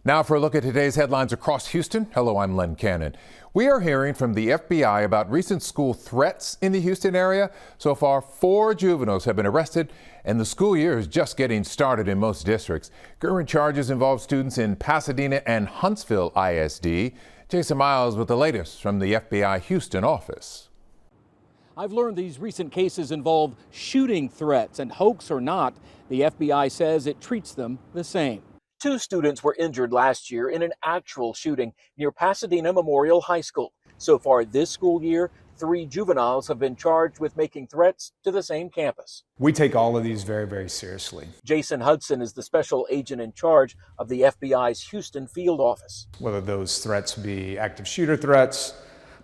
Now for a look at today's headlines across Houston. Hello, I'm Len Cannon. We are hearing from the FBI about recent school threats in the Houston area. So far, 4 juveniles have been arrested, and the school year is just getting started in most districts. Current charges involve students in Pasadena and Huntsville ISD. Jason Miles with the latest from the FBI Houston office. I've learned these recent cases involve shooting threats, and hoax or not, the FBI says it treats them the same. 2 students were injured last year in an actual shooting near Pasadena Memorial High School. So far this school year, 3 juveniles have been charged with making threats to the same campus. We take all of these very, very seriously. Jason Hudson is the special agent in charge of the FBI's Houston field office. Whether those threats be active shooter threats,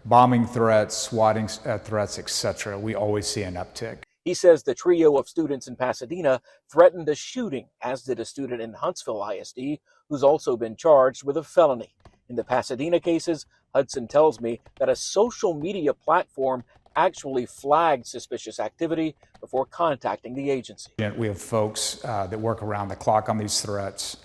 bombing threats, swatting threats, etc., we always see an uptick. He says the trio of students in Pasadena threatened a shooting, as did a student in Huntsville ISD, who's also been charged with a felony. In the Pasadena cases, Hudson tells me that a social media platform actually flagged suspicious activity before contacting the agency. We have folks that work around the clock on these threats.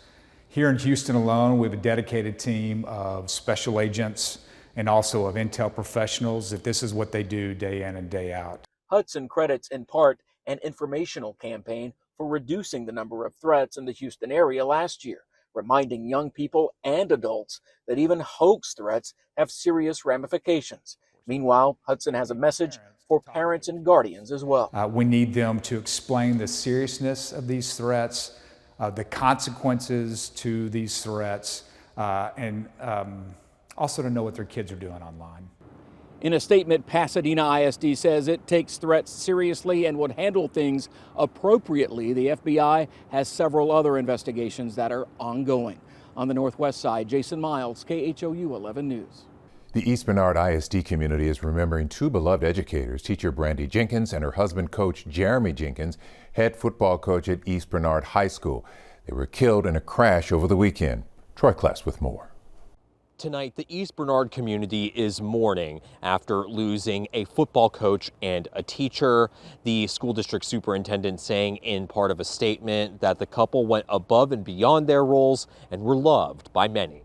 Here in Houston alone, we have a dedicated team of special agents and also of intel professionals that this is what they do day in and day out. Hudson credits in part an informational campaign for reducing the number of threats in the Houston area last year, reminding young people and adults that even hoax threats have serious ramifications. Meanwhile, Hudson has a message for parents and guardians as well. We need them to explain the seriousness of these threats, the consequences to these threats, and also to know what their kids are doing online. In a statement, Pasadena ISD says it takes threats seriously and would handle things appropriately. The FBI has several other investigations that are ongoing. On the northwest side, Jason Miles, KHOU 11 News. The East Bernard ISD community is remembering 2 beloved educators, teacher Brandy Jenkins and her husband, Coach Jeremy Jenkins, head football coach at East Bernard High School. They were killed in a crash over the weekend. Troy Kless with more. Tonight, the East Bernard community is mourning after losing a football coach and a teacher. The school district superintendent saying in part of a statement that the couple went above and beyond their roles and were loved by many.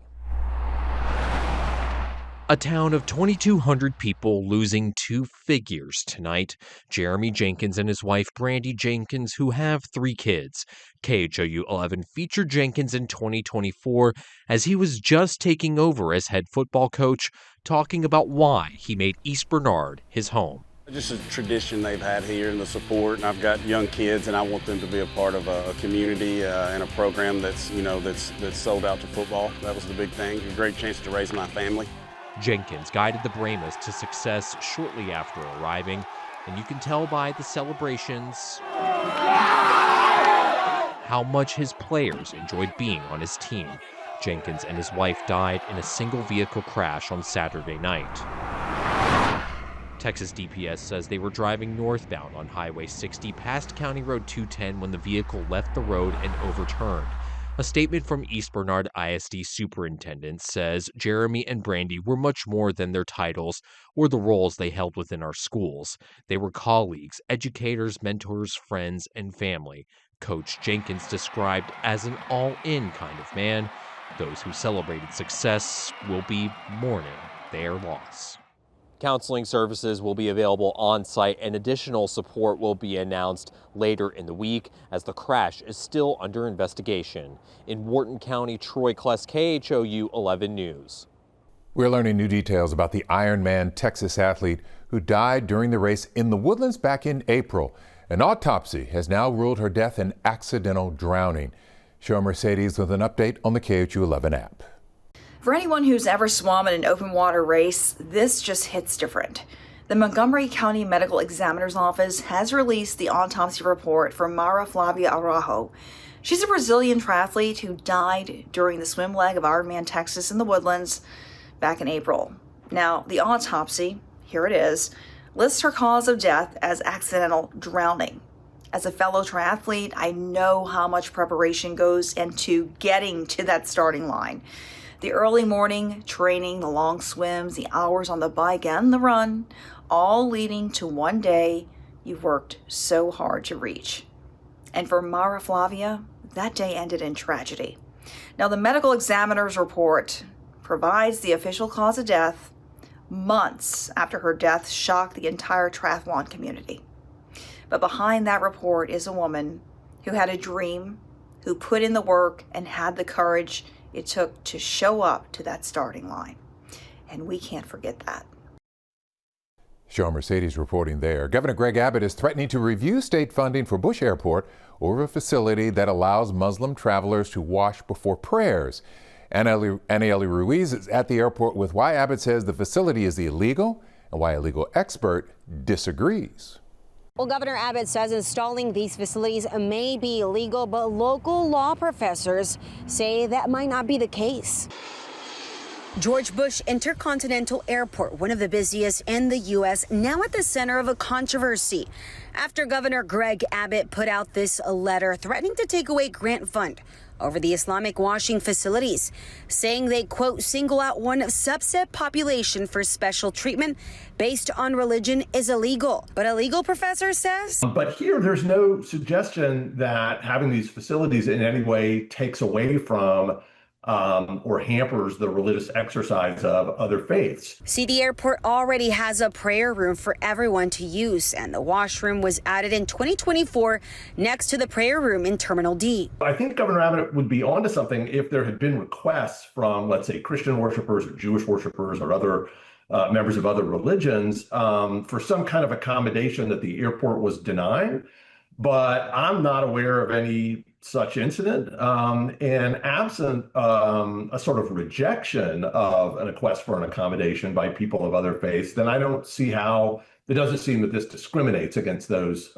A town of 2,200 people losing 2 figures tonight. Jeremy Jenkins and his wife Brandy Jenkins, who have 3 kids. KHOU 11 featured Jenkins in 2024 as he was just taking over as head football coach, talking about why he made East Bernard his home. Just a tradition they've had here and the support, and I've got young kids and I want them to be a part of a community and a program that's sold out to football. That was the big thing, a great chance to raise my family. Jenkins guided the Brahmas to success shortly after arriving, and you can tell by the celebrations how much his players enjoyed being on his team. Jenkins and his wife died in a single vehicle crash on Saturday night. Texas DPS says they were driving northbound on Highway 60 past County Road 210 when the vehicle left the road and overturned. A statement from East Bernard ISD superintendent says Jeremy and Brandy were much more than their titles or the roles they held within our schools. They were colleagues, educators, mentors, friends, and family. Coach Jenkins described as an all-in kind of man. Those who celebrated success will be mourning their loss. Counseling services will be available on site, and additional support will be announced later in the week as the crash is still under investigation. In Wharton County, Troy Kless, KHOU 11 News. We're learning new details about the Ironman Texas athlete who died during the race in the Woodlands back in April. An autopsy has now ruled her death an accidental drowning. Show Mercedes with an update on the KHOU 11 app. For anyone who's ever swum in an open water race, this just hits different. The Montgomery County Medical Examiner's Office has released the autopsy report for Mara Flavia Araujo. She's a Brazilian triathlete who died during the swim leg of Ironman Texas in the Woodlands back in April. Now, the autopsy, here it is, lists her cause of death as accidental drowning. As a fellow triathlete, I know how much preparation goes into getting to that starting line. The early morning training, the long swims, the hours on the bike and the run, all leading to one day you've worked so hard to reach. And for Mara Flavia, that day ended in tragedy. Now, the medical examiner's report provides the official cause of death months after her death shocked the entire triathlon community. But behind that report is a woman who had a dream, who put in the work and had the courage it took to show up to that starting line. And we can't forget that. Sean Mercedes reporting there. Governor Greg Abbott is threatening to review state funding for Bush Airport over a facility that allows Muslim travelers to wash before prayers. Annaeli Ruiz is at the airport with why Abbott says the facility is illegal and why a legal expert disagrees. Well, Governor Abbott says installing these facilities may be illegal, but local law professors say that might not be the case. George Bush Intercontinental Airport, one of the busiest in the U.S., now at the center of a controversy after Governor Greg Abbott put out this letter threatening to take away grant fund over the Islamic washing facilities, saying they, quote, single out one subset population for special treatment based on religion is illegal. But a legal professor says. But here, there's no suggestion that having these facilities in any way takes away from or hampers the religious exercise of other faiths. See, the airport already has a prayer room for everyone to use, and the washroom was added in 2024 next to the prayer room in Terminal D. I think Governor Abbott would be onto something if there had been requests from, let's say, Christian worshipers or Jewish worshipers or other members of other religions for some kind of accommodation that the airport was denying. But I'm not aware of any such incident. And absent a sort of rejection of a request for an accommodation by people of other faiths, then I don't see how it doesn't seem that this discriminates against those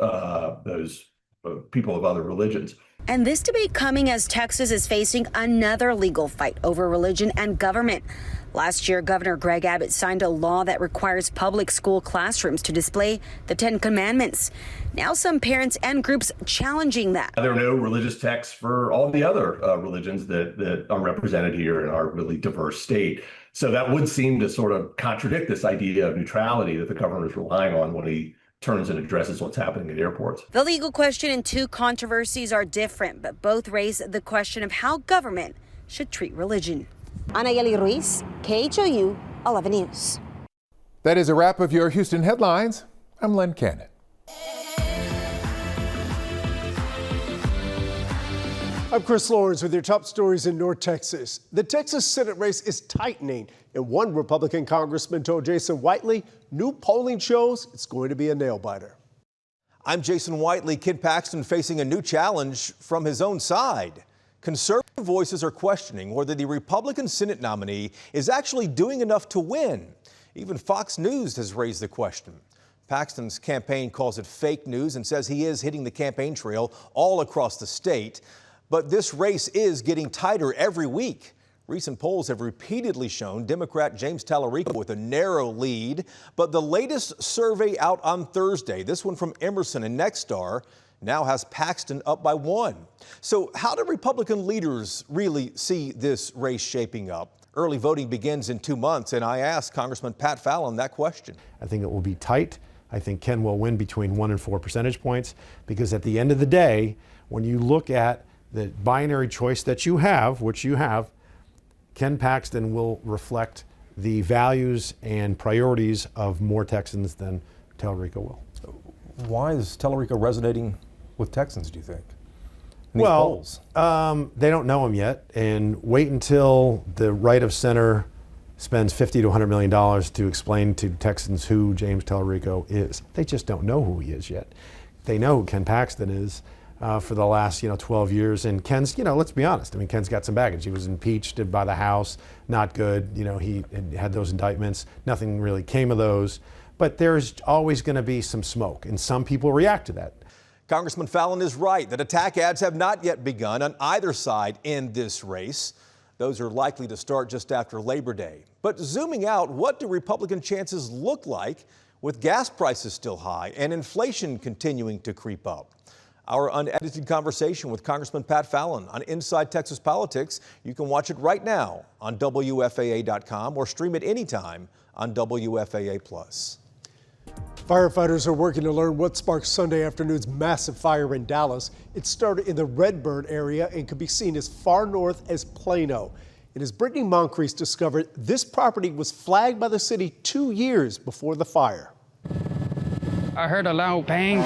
people of other religions. And this debate coming as Texas is facing another legal fight over religion and government. Last year, Governor Greg Abbott signed a law that requires public school classrooms to display the 10 Commandments. Now some parents and groups challenging that. There are no religious texts for all the other religions that are represented here in our really diverse state. So that would seem to sort of contradict this idea of neutrality that the governor is relying on when he turns and addresses what's happening at airports. The legal question and two controversies are different, but both raise the question of how government should treat religion. Annaeli Ruiz, KHOU 11 News. That is a wrap of your Houston headlines. I'm Len Cannon. I'm Chris Lawrence with your top stories in North Texas. The Texas Senate race is tightening, and one Republican congressman told Jason Whiteley new polling shows it's going to be a nail-biter. I'm Jason Whiteley. Ken Paxton facing a new challenge from his own side. Conservative voices are questioning whether the Republican Senate nominee is actually doing enough to win. Even Fox News has raised the question. Paxton's campaign calls it fake news and says he is hitting the campaign trail all across the state. But this race is getting tighter every week. Recent polls have repeatedly shown Democrat James Tallarico with a narrow lead. But the latest survey out on Thursday, this one from Emerson and Nexstar, now has Paxton up by 1. So how do Republican leaders really see this race shaping up? Early voting begins in 2 months, and I asked Congressman Pat Fallon that question. I think it will be tight. I think Ken will win between 1 and 4 percentage points, because at the end of the day, when you look at the binary choice that you have, which you have, Ken Paxton will reflect the values and priorities of more Texans than Tallarico will. Why is Tallarico resonating with Texans, do you think? Well, they don't know him yet, and wait until the right of center spends $50 to $100 million to explain to Texans who James Tallarico is. They just don't know who he is yet. They know who Ken Paxton is for the last 12 years, and Ken's, let's be honest. I mean, Ken's got some baggage. He was impeached by the House, not good. He had those indictments. Nothing really came of those, but there's always going to be some smoke, and some people react to that. Congressman Fallon is right that attack ads have not yet begun on either side in this race. Those are likely to start just after Labor Day. But zooming out, what do Republican chances look like with gas prices still high and inflation continuing to creep up? Our unedited conversation with Congressman Pat Fallon on Inside Texas Politics. You can watch it right now on WFAA.com or stream it anytime on WFAA Plus. Firefighters are working to learn what sparked Sunday afternoon's massive fire in Dallas. It started in the Redbird area and could be seen as far north as Plano. And as Brittany Moncrief discovered, this property was flagged by the city 2 years before the fire. I heard a loud bang,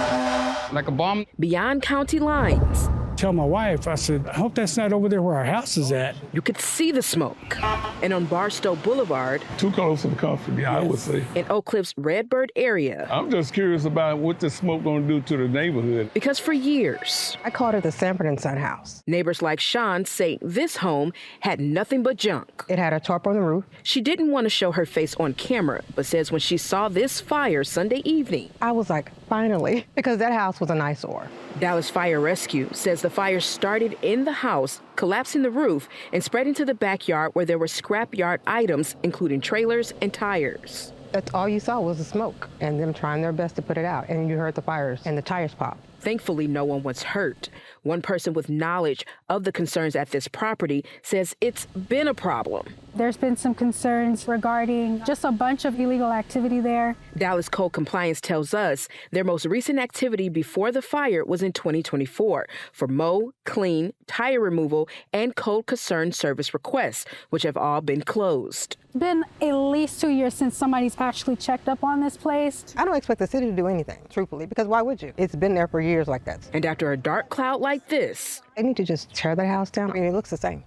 like a bomb. Beyond county lines. Tell my wife, I said, I hope that's not over there where our house is at. You could see the smoke. And on Barstow Boulevard. Too close for comfort, yeah, I would say. In Oak Cliff's Redbird area. I'm just curious about what the smoke gonna do to the neighborhood. Because for years. I called it the Sanford and Son house. Neighbors like Sean say this home had nothing but junk. It had a tarp on the roof. She didn't want to show her face on camera, but says when she saw this fire Sunday evening. I was like, finally, because that house was an eyesore. Dallas Fire Rescue says the fire started in the house, collapsing the roof, and spread into the backyard where there were scrapyard items, including trailers and tires. That's all you saw was the smoke and them trying their best to put it out. And you heard the fires and the tires pop. Thankfully, no one was hurt. One person with knowledge of the concerns at this property says it's been a problem. There's been some concerns regarding just a bunch of illegal activity there. Dallas Code Compliance tells us their most recent activity before the fire was in 2024 for mow, clean, tire removal, and code concern service requests, which have all been closed. It's been at least 2 years since somebody's actually checked up on this place. I don't expect the city to do anything, truthfully, because why would you? It's been there for years like that. And after a dark cloud like this, they need to just tear that house down. I mean, it looks the same.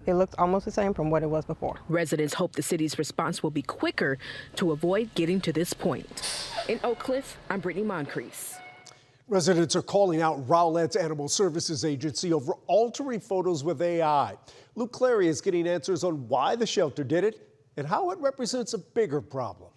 It looks almost the same from what it was before. Residents hope the city's response will be quicker to avoid getting to this point. In Oak Cliff, I'm Brittany Moncrief. Residents are calling out Rowlett's Animal Services Agency over altering photos with AI. Luke Clary is getting answers on why the shelter did it and how it represents a bigger problem.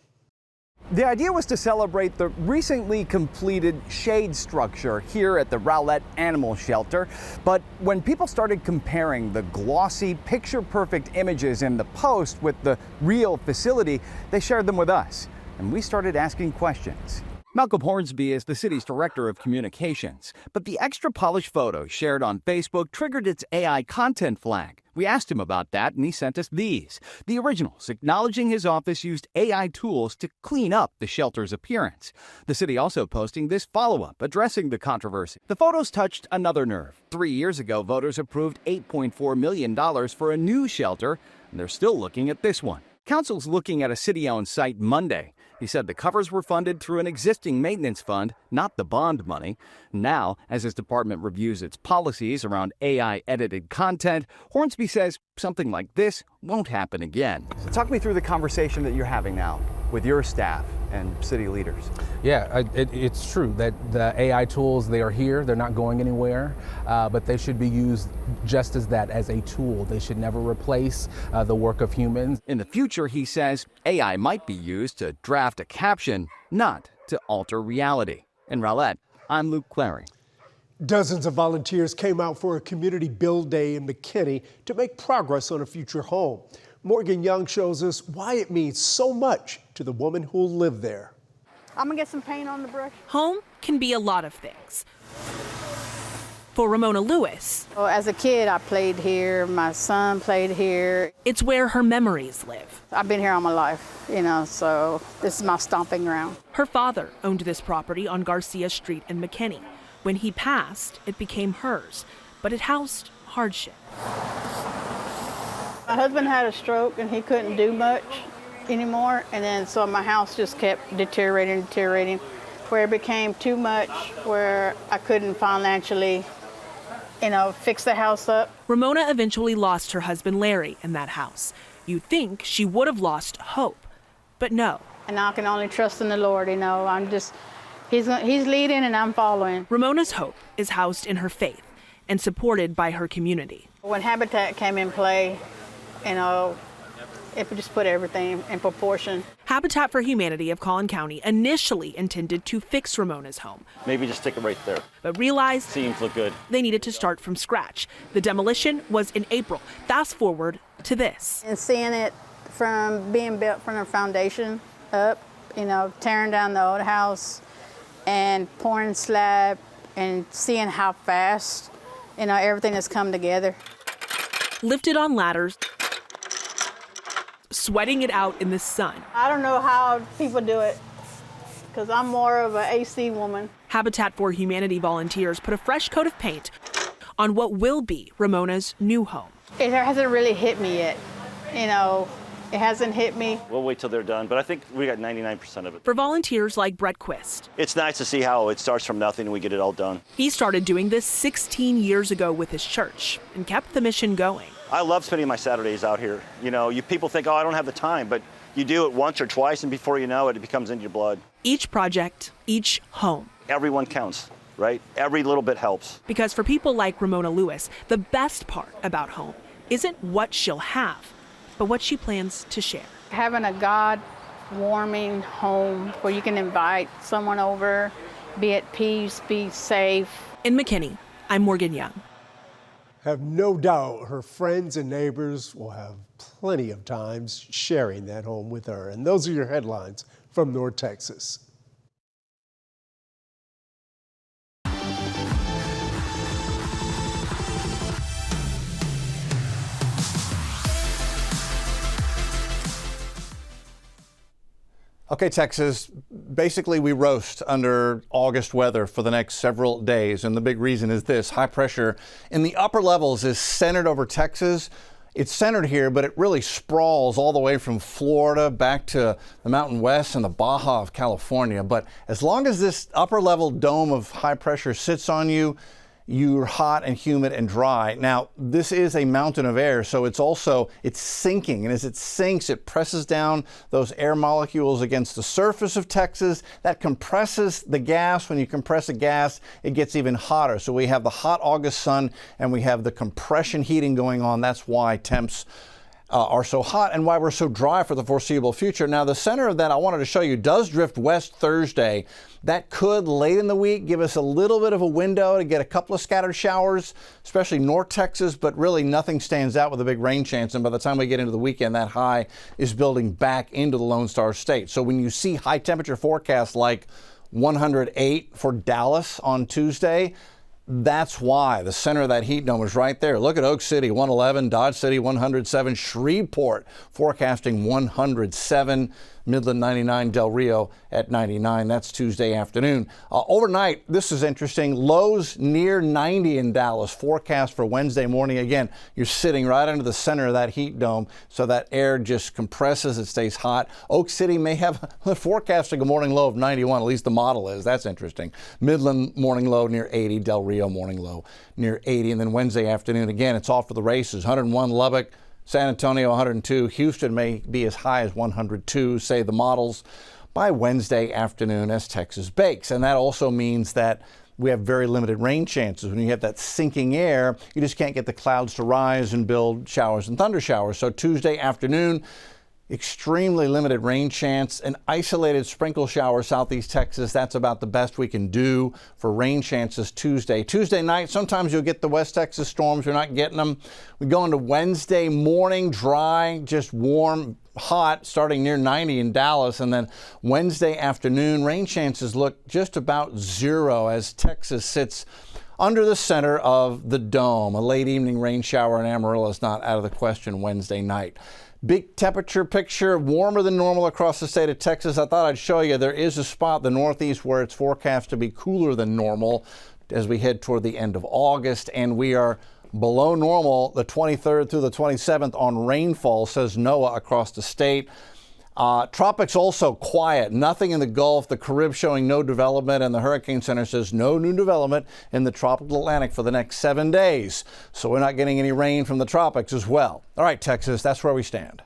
The idea was to celebrate the recently completed shade structure here at the Rowlett Animal Shelter. But when people started comparing the glossy, picture-perfect images in the post with the real facility, they shared them with us. And we started asking questions. Malcolm Hornsby is the city's director of communications, but the extra polished photos shared on Facebook triggered its AI content flag. We asked him about that, and he sent us these, the originals, acknowledging his office used AI tools to clean up the shelter's appearance. The city also posting this follow-up, addressing the controversy. The photos touched another nerve. 3 years ago, voters approved $8.4 million for a new shelter, and they're still looking at this one. Council's looking at a city-owned site Monday. He said the covers were funded through an existing maintenance fund, not the bond money. Now, as his department reviews its policies around AI-edited content, Hornsby says something like this won't happen again. So talk me through the conversation that you're having now with your staff and city leaders. Yeah, it's true that the AI tools, they are here, they're not going anywhere, but they should be used just as that, as a tool. They should never replace the work of humans. In the future, he says, AI might be used to draft a caption, not to alter reality. In Rowlett, I'm Luke Clary. Dozens of volunteers came out for a community build day in McKinney to make progress on a future home. Morgan Young shows us why it means so much to the woman who'll live there. I'm gonna get some paint on the brush. Home can be a lot of things. For Ramona Lewis, well, as a kid, I played here. My son played here. It's where her memories live. I've been here all my life, so this is my stomping ground. Her father owned this property on Garcia Street in McKinney. When he passed, it became hers, but it housed hardship. My husband had a stroke and he couldn't do much anymore, and then so my house just kept deteriorating, where it became too much, where I couldn't financially, fix the house up. Ramona eventually lost her husband Larry in that house. You'd think she would have lost hope, but no. And I can only trust in the Lord, he's leading and I'm following. Ramona's hope is housed in her faith and supported by her community. When Habitat came in play, it just put everything in proportion. Habitat for Humanity of Collin County initially intended to fix Ramona's home. Maybe just stick it right there. But realized seems look good. They needed to start from scratch. The demolition was in April. Fast forward to this. And seeing it from being built from the foundation up, tearing down the old house and pouring slab and seeing how fast, everything has come together. Lifted on ladders, sweating it out in the sun. I don't know how people do it. because I'm more of an AC woman. Habitat for Humanity volunteers put a fresh coat of paint on what will be Ramona's new home. It hasn't really hit me yet. You know, it hasn't hit me. We'll wait till they're done, but I think we got 99% of it. For volunteers like Brett Quist. It's nice to see how it starts from nothing and we get it all done. He started doing this 16 years ago with his church and kept the mission going. I love spending my Saturdays out here. You know, people think, oh, I don't have the time, but you do it once or twice, and before you know it, it becomes in your blood. Each project, each home. Everyone counts, right? Every little bit helps. Because for people like Ramona Lewis, the best part about home isn't what she'll have, but what she plans to share. Having a God-warming home where you can invite someone over, be at peace, be safe. In McKinney, I'm Morgan Young. Have no doubt her friends and neighbors will have plenty of times sharing that home with her. And those are your headlines from North Texas. Okay, Texas, basically we roast under August weather for the next several days, and the big reason is this: high pressure in the upper levels is centered over Texas. It's centered here, but it really sprawls all the way from Florida back to the Mountain West and the Baja of California. But as long as this upper level dome of high pressure sits on you, you're hot and humid and dry. Now, this is a mountain of air, so it's sinking. And as it sinks, it presses down those air molecules against the surface of Texas. That compresses the gas. When you compress a gas, it gets even hotter. So we have the hot August sun and we have the compression heating going on. That's why temps are so hot and why we're so dry for the foreseeable future. Now, the center of that I wanted to show you does drift west Thursday. That could, late in the week, give us a little bit of a window to get a couple of scattered showers, especially North Texas, but really nothing stands out with a big rain chance. And by the time we get into the weekend, that high is building back into the Lone Star State. So when you see high temperature forecasts like 108 for Dallas on Tuesday, that's why the center of that heat dome is right there. Look at Oak City, 111, Dodge City, 107, Shreveport forecasting 107, Midland 99, Del Rio at 99. That's Tuesday afternoon. Overnight, this is interesting. Lows near 90 in Dallas. Forecast for Wednesday morning. Again, you're sitting right under the center of that heat dome, so that air just compresses. It stays hot. Oak City may have forecasting a morning low of 91. At least the model is. That's interesting. Midland morning low near 80. Del Rio morning low near 80. And then Wednesday afternoon, again, it's off for the races. 101 Lubbock. San Antonio 102, Houston may be as high as 102, say the models, by Wednesday afternoon as Texas bakes. And that also means that we have very limited rain chances. When you have that sinking air, you just can't get the clouds to rise and build showers and thunder showers. So Tuesday afternoon, extremely limited rain chance, an isolated sprinkle shower southeast Texas. That's about the best we can do for rain chances Tuesday. Tuesday night, sometimes you'll get the West Texas storms. You're not getting them. We go into Wednesday morning, dry, just warm, hot, starting near 90 in Dallas. And then Wednesday afternoon, rain chances look just about zero as Texas sits under the center of the dome. A late evening rain shower in Amarillo is not out of the question Wednesday night. Big temperature picture, warmer than normal across the state of Texas. I thought I'd show you there is a spot, the Northeast, where it's forecast to be cooler than normal as we head toward the end of August. And we are below normal the 23rd through the 27th on rainfall, says NOAA across the state. Tropics also quiet, nothing in the Gulf, the Caribbean showing no development, and the Hurricane Center says no new development in the tropical Atlantic for the next 7 days. So we're not getting any rain from the tropics as well. All right, Texas, that's where we stand.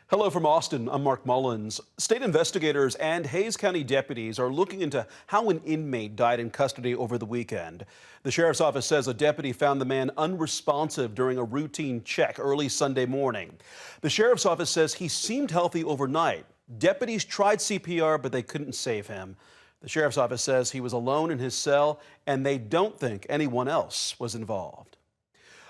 Hello from Austin, I'm Mark Mullins. State investigators and Hays County deputies are looking into how an inmate died in custody over the weekend. The sheriff's office says a deputy found the man unresponsive during a routine check early Sunday morning. The sheriff's office says he seemed healthy overnight. Deputies tried CPR, but they couldn't save him. The sheriff's office says he was alone in his cell and they don't think anyone else was involved.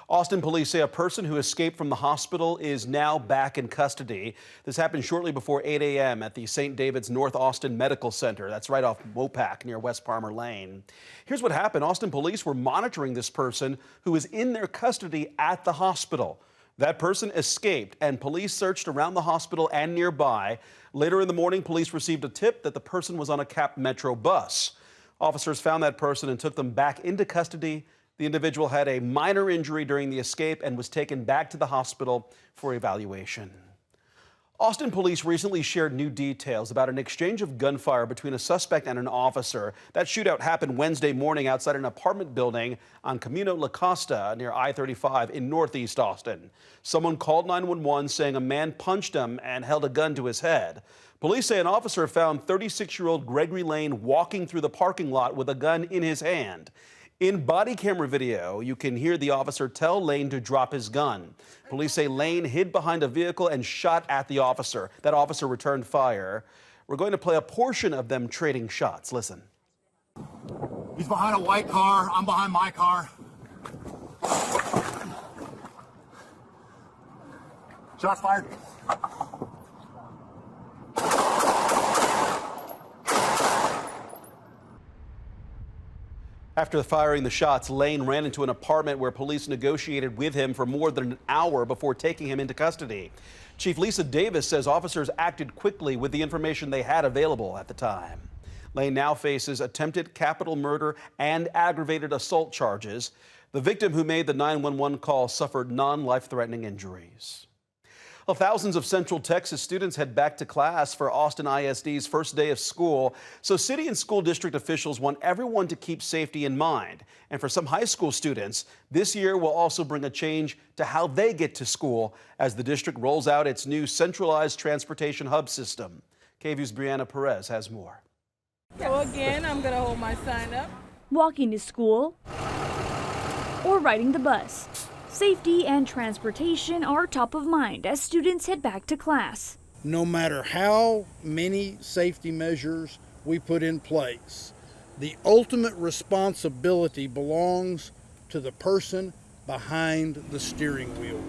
Austin police say a person who escaped from the hospital is now back in custody. This happened shortly before 8 a.m. at the St. David's North Austin Medical Center. That's right off Mopac near West Palmer Lane. Here's what happened. Austin police were monitoring this person who was in their custody at the hospital. That person escaped, and police searched around the hospital and nearby. Later in the morning, police received a tip that the person was on a Cap Metro bus. Officers found that person and took them back into custody. The individual had a minor injury during the escape and was taken back to the hospital for evaluation. Austin police recently shared new details about an exchange of gunfire between a suspect and an officer. That shootout happened Wednesday morning outside an apartment building on Camino La Costa near I-35 in Northeast Austin. Someone called 911 saying a man punched him and held a gun to his head. Police say an officer found 36-year-old Gregory Lane walking through the parking lot with a gun in his hand. In body camera video, you can hear the officer tell Lane to drop his gun. Police say Lane hid behind a vehicle and shot at the officer. That officer returned fire. We're going to play a portion of them trading shots. Listen. He's behind a white car. I'm behind my car. Shots fired. After firing the shots, Lane ran into an apartment where police negotiated with him for more than an hour before taking him into custody. Chief Lisa Davis says officers acted quickly with the information they had available at the time. Lane now faces attempted capital murder and aggravated assault charges. The victim who made the 911 call suffered non-life-threatening injuries. Well, thousands of Central Texas students head back to class for Austin ISD's first day of school. So city and school district officials want everyone to keep safety in mind. And for some high school students, this year will also bring a change to how they get to school as the district rolls out its new centralized transportation hub system. KVUE's Brianna Perez has more. So again, I'm going to hold my sign up. Walking to school or riding the bus. Safety and transportation are top of mind as students head back to class. No matter how many safety measures we put in place, the ultimate responsibility belongs to the person behind the steering wheel.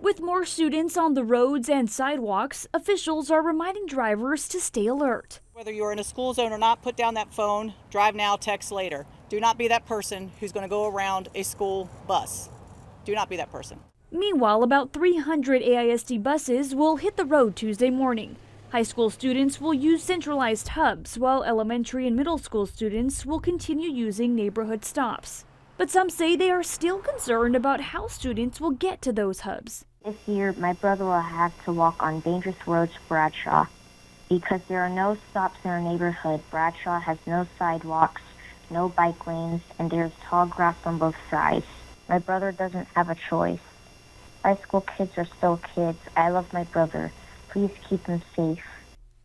With more students on the roads and sidewalks, officials are reminding drivers to stay alert. Whether you're in a school zone or not, put down that phone, drive now, text later. Do not be that person who's going to go around a school bus. Do not be that person. Meanwhile, about 300 AISD buses will hit the road Tuesday morning. High school students will use centralized hubs, while elementary and middle school students will continue using neighborhood stops. But some say they are still concerned about how students will get to those hubs. This year, my brother will have to walk on dangerous roads to Bradshaw. Because there are no stops in our neighborhood, Bradshaw has no sidewalks, no bike lanes, and there's tall grass on both sides. My brother doesn't have a choice. High school kids are still kids. I love my brother. Please keep him safe.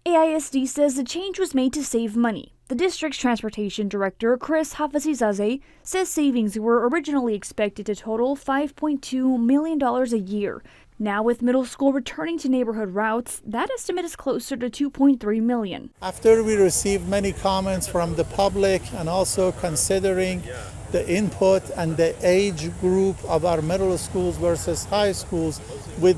AISD says the change was made to save money. The district's transportation director, Chris Hafizadeh, says savings were originally expected to total $5.2 million a year. Now, with middle school returning to neighborhood routes, that estimate is closer to $2.3 million. After we received many comments from the public and also considering the input and the age group of our middle schools versus high schools, we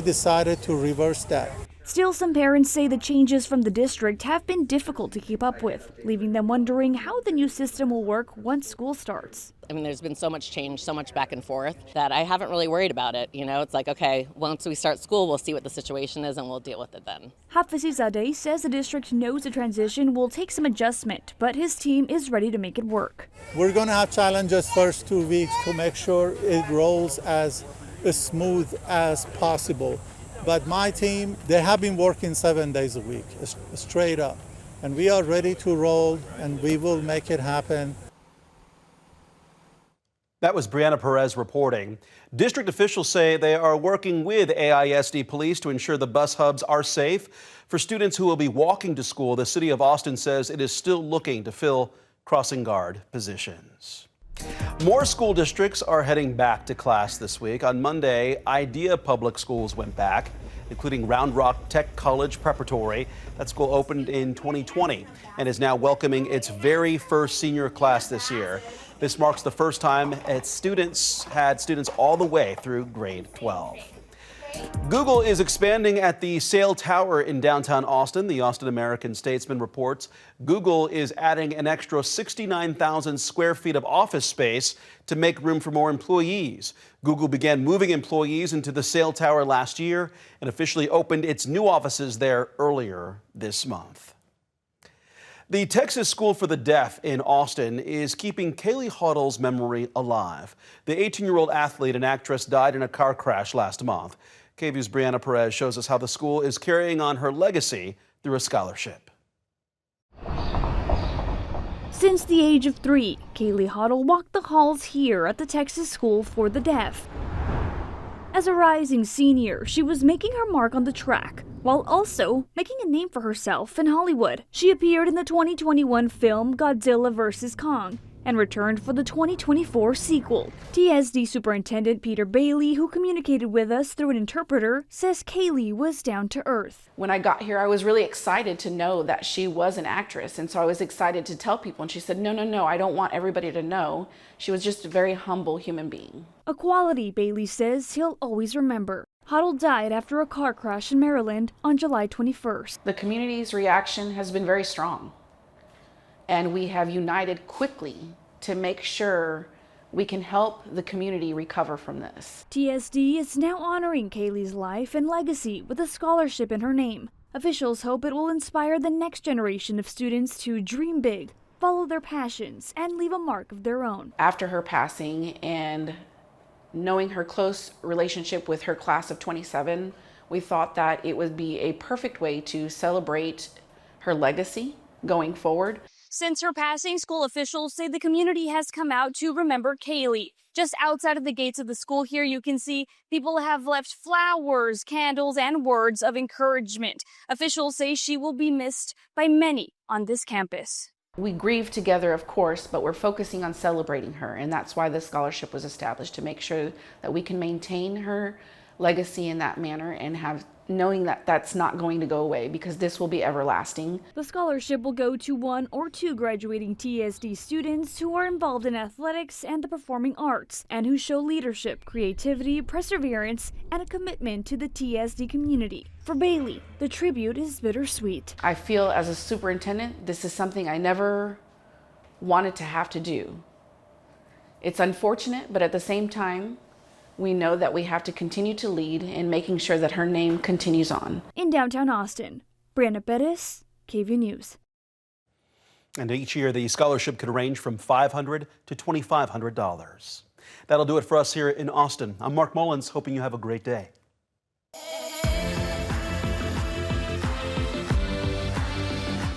decided to reverse that. Still, some parents say the changes from the district have been difficult to keep up with, leaving them wondering how the new system will work once school starts. I mean, there's been so much change, so much back and forth that I haven't really worried about it. You know, it's like, okay, once we start school, we'll see what the situation is and we'll deal with it then. Hafizadeh says the district knows the transition will take some adjustment, but his team is ready to make it work. We're going to have challenges first 2 weeks to make sure it rolls as smooth as possible. But my team, they have been working 7 days a week, straight up. And we are ready to roll, and we will make it happen. That was Brianna Perez reporting. District officials say they are working with AISD police to ensure the bus hubs are safe. For students who will be walking to school, the city of Austin says it is still looking to fill crossing guard positions. More school districts are heading back to class this week. On Monday, Idea Public Schools went back, including Round Rock Tech College Preparatory. That school opened in 2020 and is now welcoming its very first senior class this year. This marks the first time students all the way through grade 12. Google is expanding at the Sail Tower in downtown Austin. The Austin American-Statesman reports Google is adding an extra 69,000 square feet of office space to make room for more employees. Google began moving employees into the Sail Tower last year and officially opened its new offices there earlier this month. The Texas School for the Deaf in Austin is keeping Kaylee Hottle's memory alive. The 18-year-old athlete and actress died in a car crash last month. KVU's Brianna Perez shows us how the school is carrying on her legacy through a scholarship. Since the age of 3, Kaylee Hottle walked the halls here at the Texas School for the Deaf. As a rising senior, she was making her mark on the track, while also making a name for herself in Hollywood. She appeared in the 2021 film Godzilla vs. Kong and returned for the 2024 sequel. TSD Superintendent Peter Bailey, who communicated with us through an interpreter, says Kaylee was down to earth. When I got here, I was really excited to know that she was an actress, and so I was excited to tell people, and she said, no, I don't want everybody to know. She was just a very humble human being. A quality Bailey says he'll always remember. Hottle died after a car crash in Maryland on July 21st. The community's reaction has been very strong, and we have united quickly to make sure we can help the community recover from this. TSD is now honoring Kaylee's life and legacy with a scholarship in her name. Officials hope it will inspire the next generation of students to dream big, follow their passions, and leave a mark of their own. After her passing and knowing her close relationship with her class of 27, we thought that it would be a perfect way to celebrate her legacy going forward. Since her passing, school officials say the community has come out to remember Kaylee. Just outside of the gates of the school here, you can see people have left flowers, candles, and words of encouragement. Officials say she will be missed by many on this campus. We grieve together, of course, but we're focusing on celebrating her, and that's why this scholarship was established, to make sure that we can maintain her legacy in that manner and knowing that that's not going to go away, because this will be everlasting. The scholarship will go to 1 or 2 graduating TSD students who are involved in athletics and the performing arts and who show leadership, creativity, perseverance, and a commitment to the TSD community. For Bailey, the tribute is bittersweet. I feel as a superintendent, this is something I never wanted to have to do. It's unfortunate, but at the same time, we know that we have to continue to lead in making sure that her name continues on. In downtown Austin, Brianna Perez, KVU News. And each year, the scholarship could range from $500 to $2,500. That'll do it for us here in Austin. I'm Mark Mullins, hoping you have a great day.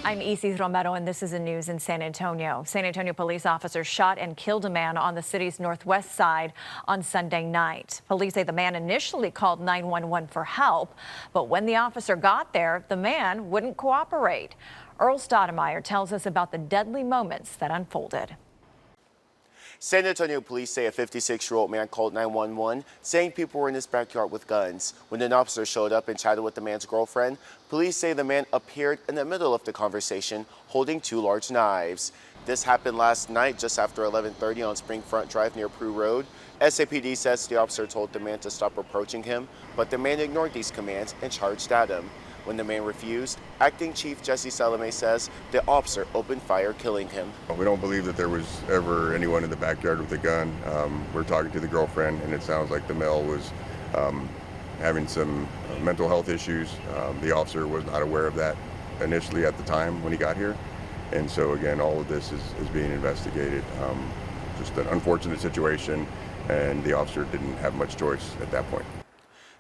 I'm Isis Romero, and this is the news in San Antonio. San Antonio police officers shot and killed a man on the city's northwest side on Sunday night. Police say the man initially called 911 for help, but when the officer got there, the man wouldn't cooperate. Earl Stoudemire tells us about the deadly moments that unfolded. San Antonio police say a 56-year-old man called 911 saying people were in his backyard with guns. When an officer showed up and chatted with the man's girlfriend, police say the man appeared in the middle of the conversation holding 2 large knives. This happened last night just after 11:30 on Springfront Drive near Prue Road. SAPD says the officer told the man to stop approaching him, but the man ignored these commands and charged at him. When the man refused, Acting Chief Jesse Salome says the officer opened fire, killing him. We don't believe that there was ever anyone in the backyard with a gun. We're talking to the girlfriend, and it sounds like the male was having some mental health issues. The officer was not aware of that initially at the time when he got here. And so again, all of this is being investigated. Just an unfortunate situation, and the officer didn't have much choice at that point.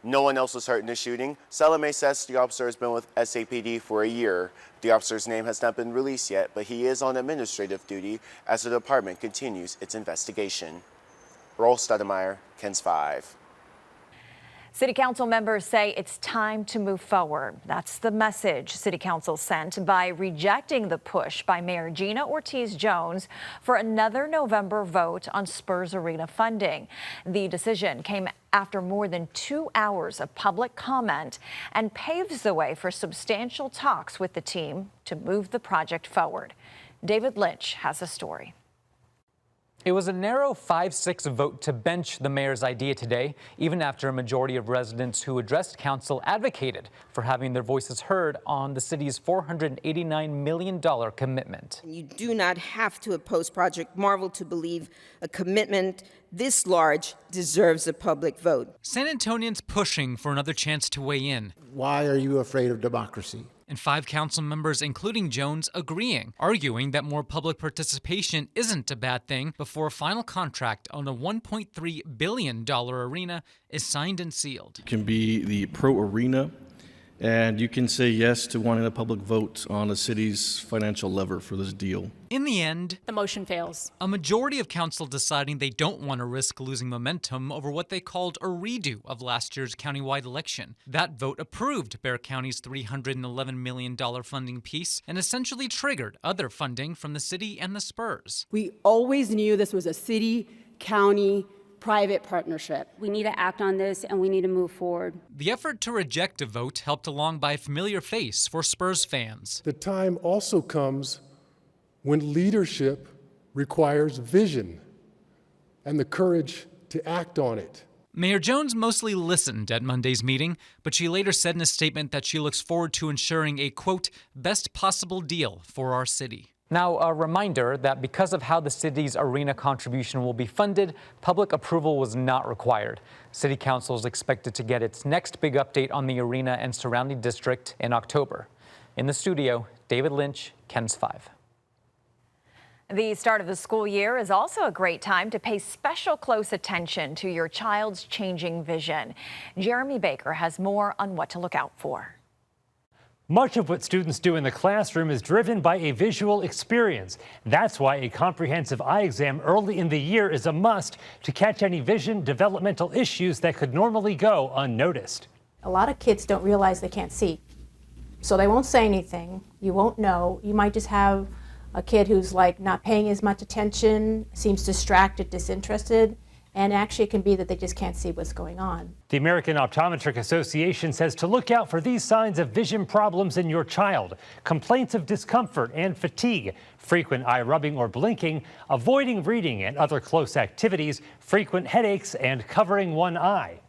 No one else was hurt in the shooting. Salome says the officer has been with SAPD for a year. The officer's name has not been released yet, but he is on administrative duty as the department continues its investigation. Earl Stoudemire, KENS 5. City Council members say it's time to move forward. That's the message City Council sent by rejecting the push by Mayor Gina Ortiz-Jones for another November vote on Spurs Arena funding. The decision came after more than 2 hours of public comment and paves the way for substantial talks with the team to move the project forward. David Lynch has a story. It was a narrow 5-6 vote to bench the mayor's idea today, even after a majority of residents who addressed council advocated for having their voices heard on the city's $489 million commitment. You do not have to oppose Project Marvel to believe a commitment this large deserves a public vote. San Antonians pushing for another chance to weigh in. Why are you afraid of democracy? And 5 council members, including Jones, agreeing, arguing that more public participation isn't a bad thing before a final contract on a $1.3 billion arena is signed and sealed. You can be the pro-arena, and you can say yes to wanting a public vote on the city's financial lever for this deal. In the end, the motion fails. A majority of council deciding they don't want to risk losing momentum over what they called a redo of last year's countywide election. That vote approved Bexar County's $311 million funding piece and essentially triggered other funding from the city and the Spurs. We always knew this was a city-county private partnership. We need to act on this and we need to move forward. The effort to reject a vote helped along by a familiar face for Spurs fans. The time also comes when leadership requires vision and the courage to act on it. Mayor Jones mostly listened at Monday's meeting, but she later said in a statement that she looks forward to ensuring a, quote, best possible deal for our city. Now, a reminder that because of how the city's arena contribution will be funded, public approval was not required. City Council is expected to get its next big update on the arena and surrounding district in October. In the studio, David Lynch, KENS 5. The start of the school year is also a great time to pay special close attention to your child's changing vision. Jeremy Baker has more on what to look out for. Much of what students do in the classroom is driven by a visual experience. That's why a comprehensive eye exam early in the year is a must to catch any vision developmental issues that could normally go unnoticed. A lot of kids don't realize they can't see, so they won't say anything. You won't know. You might just have a kid who's like not paying as much attention, seems distracted, disinterested, and actually it can be that they just can't see what's going on. The American Optometric Association says to look out for these signs of vision problems in your child: complaints of discomfort and fatigue, frequent eye rubbing or blinking, avoiding reading and other close activities, frequent headaches, and covering one eye.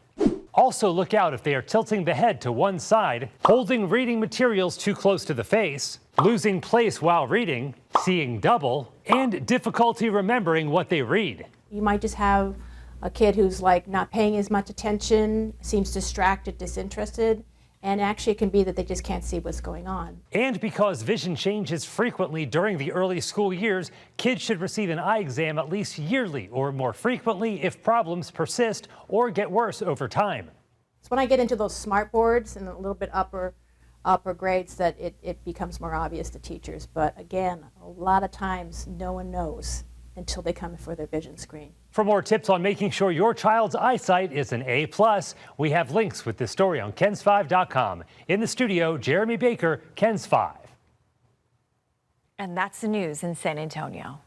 Also look out if they are tilting the head to one side, holding reading materials too close to the face, losing place while reading, seeing double, and difficulty remembering what they read. You might just have a kid who's like not paying as much attention, seems distracted, disinterested, and actually it can be that they just can't see what's going on. And because vision changes frequently during the early school years, kids should receive an eye exam at least yearly or more frequently if problems persist or get worse over time. So when I get into those smart boards and a little bit upper grades, that it becomes more obvious to teachers. But again, a lot of times no one knows until they come for their vision screen. For more tips on making sure your child's eyesight is an A+, we have links with this story on KENS5.com. In the studio, Jeremy Baker, KENS 5. And that's the news in San Antonio.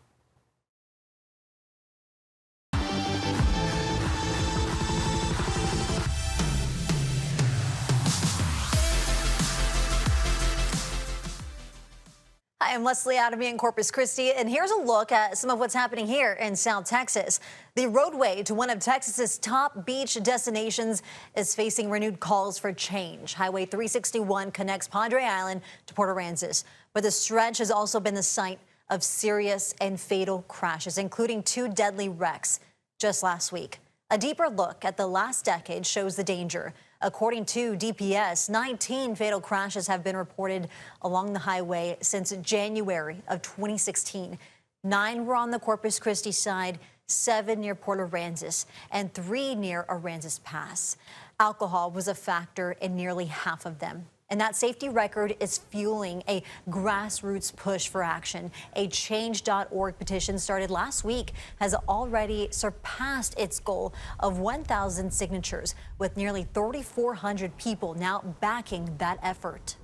Hi, I'm Leslie Adamy in Corpus Christi, and here's a look at some of what's happening here in South Texas. The roadway to one of Texas's top beach destinations is facing renewed calls for change. Highway 361 connects Padre Island to Port Aransas, but the stretch has also been the site of serious and fatal crashes, including 2 deadly wrecks just last week. A deeper look at the last decade shows the danger. According to DPS, 19 fatal crashes have been reported along the highway since January of 2016. 9 were on the Corpus Christi side, 7 near Port Aransas, and 3 near Aransas Pass. Alcohol was a factor in nearly half of them. And that safety record is fueling a grassroots push for action. A change.org petition started last week has already surpassed its goal of 1,000 signatures, with nearly 3,400 people now backing that effort.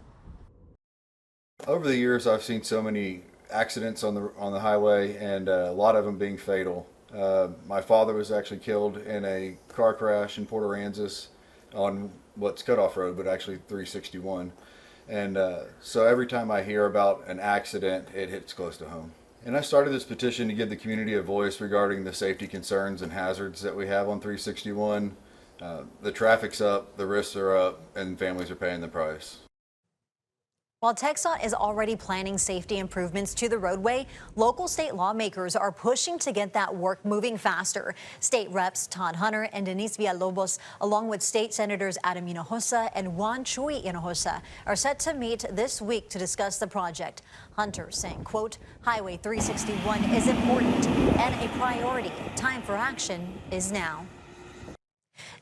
Over the years, I've seen so many accidents on the highway, and a lot of them being fatal. My father was actually killed in a car crash in Port Aransas on what's Cutoff Road, but actually 361. And so every time I hear about an accident, it hits close to home. And I started this petition to give the community a voice regarding the safety concerns and hazards that we have on 361. The traffic's up, the risks are up, and families are paying the price. While TxDOT is already planning safety improvements to the roadway, local state lawmakers are pushing to get that work moving faster. State reps Todd Hunter and Denise Villalobos, along with state senators Adam Hinojosa and Juan Chuy Hinojosa, are set to meet this week to discuss the project. Hunter saying, quote, Highway 361 is important and a priority. Time for action is now.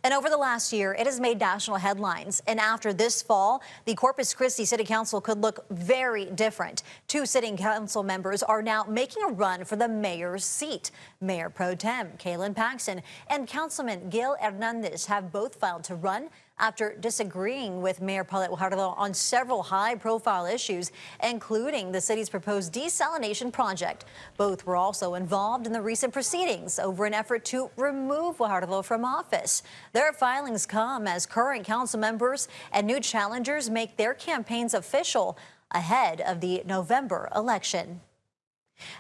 And over the last year, it has made national headlines. And after this fall, the Corpus Christi City Council could look very different. 2 City Council members are now making a run for the mayor's seat. Mayor Pro Tem Kaylee Paxton and Councilman Gil Hernandez have both filed to run after disagreeing with Mayor Paulette Hottle on several high-profile issues, including the city's proposed desalination project. Both were also involved in the recent proceedings over an effort to remove Hottle from office. Their filings come as current council members and new challengers make their campaigns official ahead of the November election.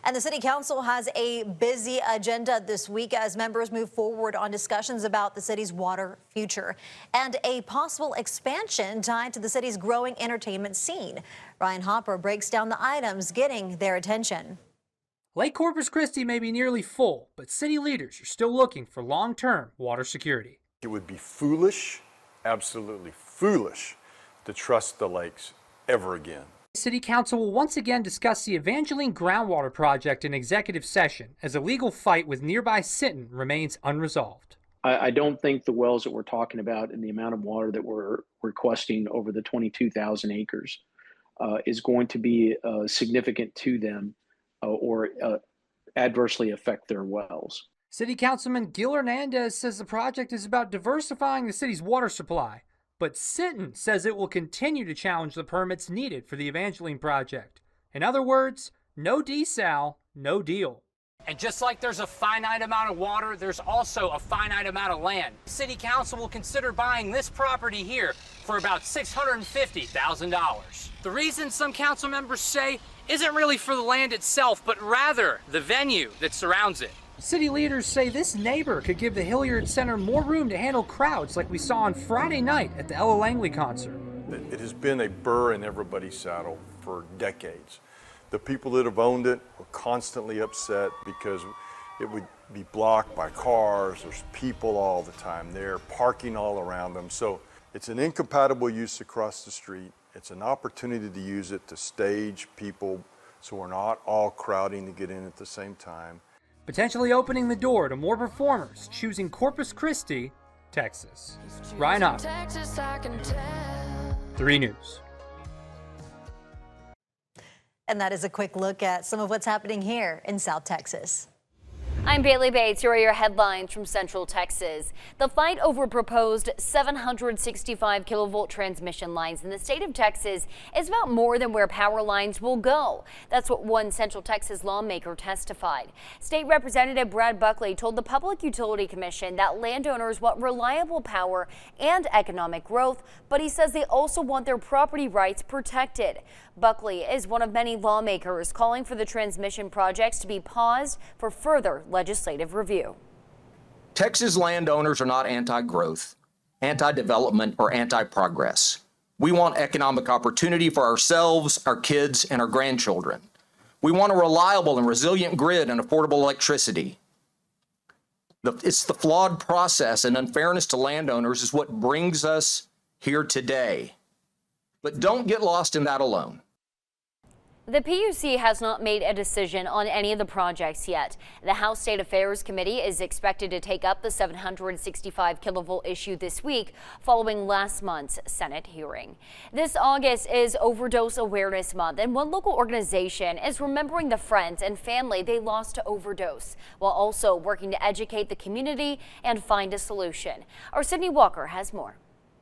And the City Council has a busy agenda this week as members move forward on discussions about the city's water future and a possible expansion tied to the city's growing entertainment scene. Ryan Hopper breaks down the items getting their attention. Lake Corpus Christi may be nearly full, but city leaders are still looking for long-term water security. It would be foolish, absolutely foolish, to trust the lakes ever again. City Council will once again discuss the Evangeline groundwater project in executive session as a legal fight with nearby Sinton remains unresolved. I don't think the wells that we're talking about and the amount of water that we're requesting over the 22,000 acres is going to be significant to them or adversely affect their wells. City Councilman Gil Hernandez says the project is about diversifying the city's water supply. But Sinton says it will continue to challenge the permits needed for the Evangeline project. In other words, no desal, no deal. And just like there's a finite amount of water, there's also a finite amount of land. City Council will consider buying this property here for about $650,000. The reason some council members say isn't really for the land itself, but rather the venue that surrounds it. City leaders say this neighbor could give the Hilliard Center more room to handle crowds like we saw on Friday night at the Ella Langley concert. It has been a burr in everybody's saddle for decades. The people that have owned it were constantly upset because it would be blocked by cars. There's people all the time there, parking all around them. So it's an incompatible use across the street. It's an opportunity to use it to stage people so we're not all crowding to get in at the same time. Potentially opening the door to more performers choosing Corpus Christi, Texas. Ryan Hopper, 3 News. And that is a quick look at some of what's happening here in South Texas. I'm Bailey Bates. Here are your headlines from Central Texas. The fight over proposed 765 kilovolt transmission lines in the state of Texas is about more than where power lines will go. That's what one Central Texas lawmaker testified. State Representative Brad Buckley told the Public Utility Commission that landowners want reliable power and economic growth, but he says they also want their property rights protected. Buckley is one of many lawmakers calling for the transmission projects to be paused for further legislative review. Texas landowners are not anti-growth, anti-development, or anti-progress. We want economic opportunity for ourselves, our kids, and our grandchildren. We want a reliable and resilient grid and affordable electricity. It's the flawed process and unfairness to landowners is what brings us here today. But don't get lost in that alone. The PUC has not made a decision on any of the projects yet. The House State Affairs Committee is expected to take up the 765 kilovolt issue this week following last month's Senate hearing. This August is Overdose Awareness Month, and one local organization is remembering the friends and family they lost to overdose, while also working to educate the community and find a solution. Our Sydney Walker has more.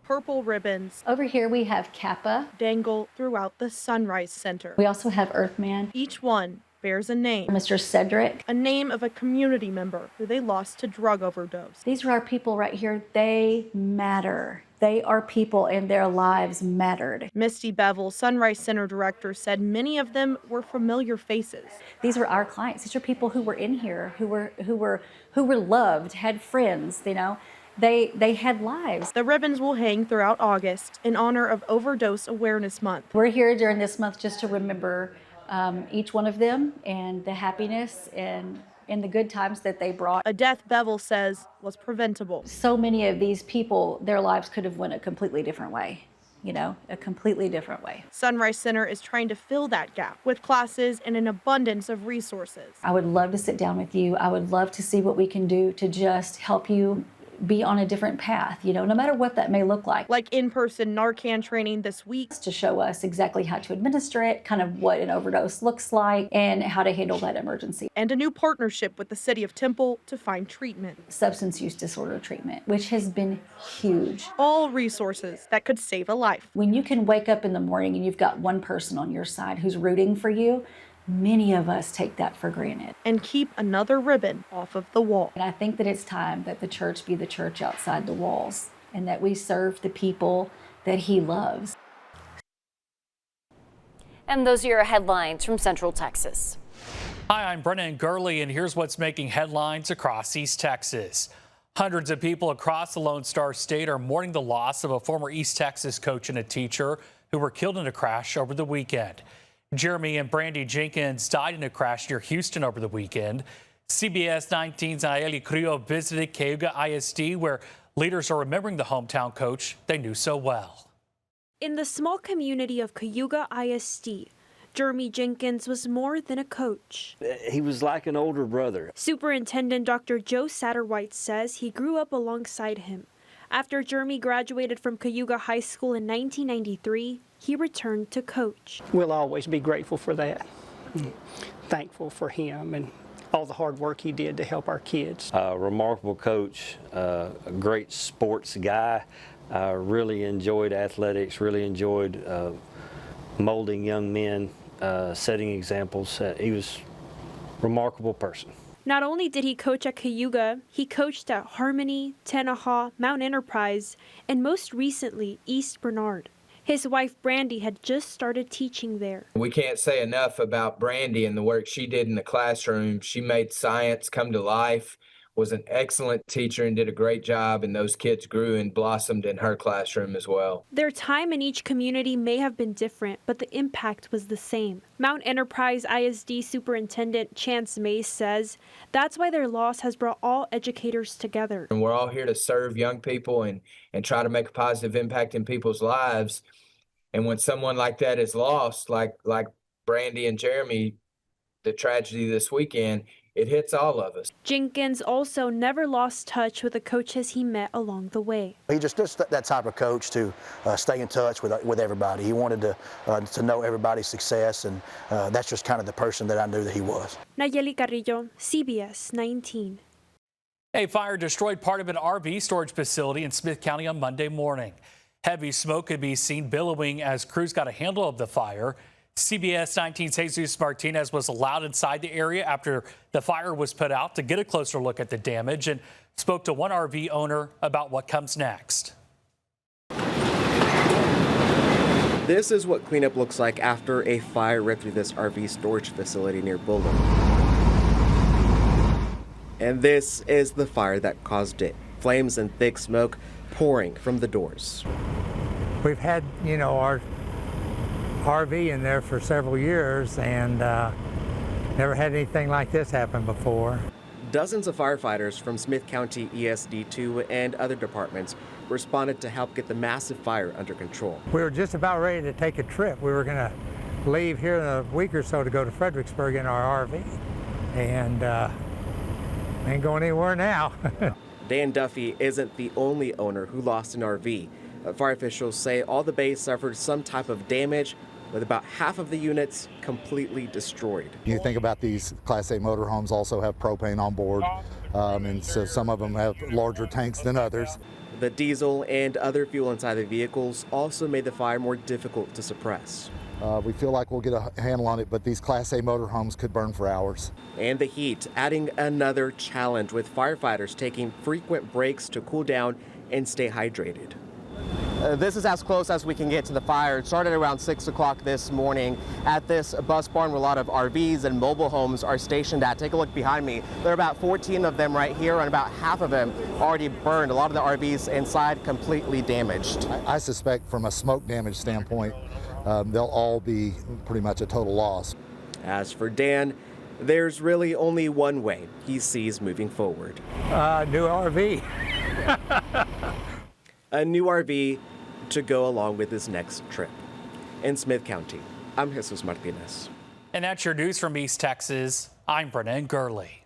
Purple ribbons. Over here we have Kappa. Dangle throughout the Sunrise Center. We also have Earthman. Each one bears a name. Mr. Cedric. A name of a community member who they lost to drug overdose. These are our people right here. They matter. They are people and their lives mattered. Misty Bevel, Sunrise Center director, said many of them were familiar faces. These are our clients. These are people who were in here, who were loved, had friends, you know. They had lives. The ribbons will hang throughout August in honor of Overdose Awareness Month. We're here during this month just to remember each one of them and the happiness and the good times that they brought. A death Bevel says was preventable. So many of these people, their lives could have went a completely different way, you know, a completely different way. Sunrise Center is trying to fill that gap with classes and an abundance of resources. I would love to sit down with you. I would love to see what we can do to just help you be on a different path, you know, no matter what that may look like. Like in-person Narcan training this week. To show us exactly how to administer it, kind of what an overdose looks like, and how to handle that emergency. And a new partnership with the City of Temple to find treatment. Substance use disorder treatment, which has been huge. All resources that could save a life. When you can wake up in the morning and you've got one person on your side who's rooting for you, many of us take that for granted. And keep another ribbon off of the wall. And I think that it's time that the church be the church outside the walls and that we serve the people that he loves. And those are your headlines from Central Texas. Hi, I'm Brennan Gurley, and here's what's making headlines across East Texas. Hundreds of people across the Lone Star State are mourning the loss of a former East Texas coach and a teacher who were killed in a crash over the weekend. Jeremy and Brandy Jenkins died in a crash near Houston over the weekend. CBS 19's Nayeli Creo visited Cayuga ISD, where leaders are remembering the hometown coach they knew so well. In the small community of Cayuga ISD, Jeremy Jenkins was more than a coach. He was like an older brother. Superintendent Dr. Joe Satterwhite says he grew up alongside him. After Jeremy graduated from Cayuga High School in 1993, he returned to coach. We'll always be grateful for that. Thankful for him and all the hard work he did to help our kids. A remarkable coach, a great sports guy. Really enjoyed athletics, really enjoyed molding young men, setting examples. He was a remarkable person. Not only did he coach at Cayuga, he coached at Harmony, Tenaha, Mount Enterprise, and most recently, East Bernard. His wife, Brandy, had just started teaching there. We can't say enough about Brandy and the work she did in the classroom. She made science come to life, was an excellent teacher, and did a great job, and those kids grew and blossomed in her classroom as well. Their time in each community may have been different, but the impact was the same. Mount Enterprise ISD Superintendent Chance Mays says that's why their loss has brought all educators together. And we're all here to serve young people and try to make a positive impact in people's lives. And when someone like that is lost, like Brandy and Jeremy, the tragedy this weekend, it hits all of us. Jenkins also never lost touch with the coaches he met along the way. He just that type of coach to stay in touch with everybody. He wanted to know everybody's success, and that's just kind of the person that I knew that he was. Nayeli Carrillo, CBS 19. A fire destroyed part of an RV storage facility in Smith County on Monday morning. Heavy smoke could be seen billowing as crews got a handle of the fire. CBS 19's Jesus Martinez was allowed inside the area after the fire was put out to get a closer look at the damage and spoke to one RV owner about what comes next. This is what cleanup looks like after a fire ripped through this RV storage facility near Bulldoze. And this is the fire that caused it. Flames and thick smoke pouring from the doors. We've had, our RV in there for several years and never had anything like this happen before. Dozens of firefighters from Smith County ESD2 and other departments responded to help get the massive fire under control. We were just about ready to take a trip. We were going to leave here in a week or so to go to Fredericksburg in our RV, and ain't going anywhere now. Dan Duffy isn't the only owner who lost an RV. Fire officials say all the bays suffered some type of damage, with about half of the units completely destroyed. You think about these Class A motorhomes also have propane on board, and so some of them have larger tanks than others. The diesel and other fuel inside the vehicles also made the fire more difficult to suppress. We feel like we'll get a handle on it, but these Class A motorhomes could burn for hours. And the heat, adding another challenge with firefighters taking frequent breaks to cool down and stay hydrated. This is as close as we can get to the fire. It started around 6 o'clock this morning at this bus barn where a lot of RVs and mobile homes are stationed at. Take a look behind me. There are about 14 of them right here, and about half of them already burned. A lot of the RVs inside completely damaged. I suspect from a smoke damage standpoint, they'll all be pretty much a total loss. As for Dan, there's really only one way he sees moving forward. New RV. A new RV to go along with his next trip. In Smith County, I'm Jesus Martinez. And that's your news from East Texas. I'm Brennan Gurley.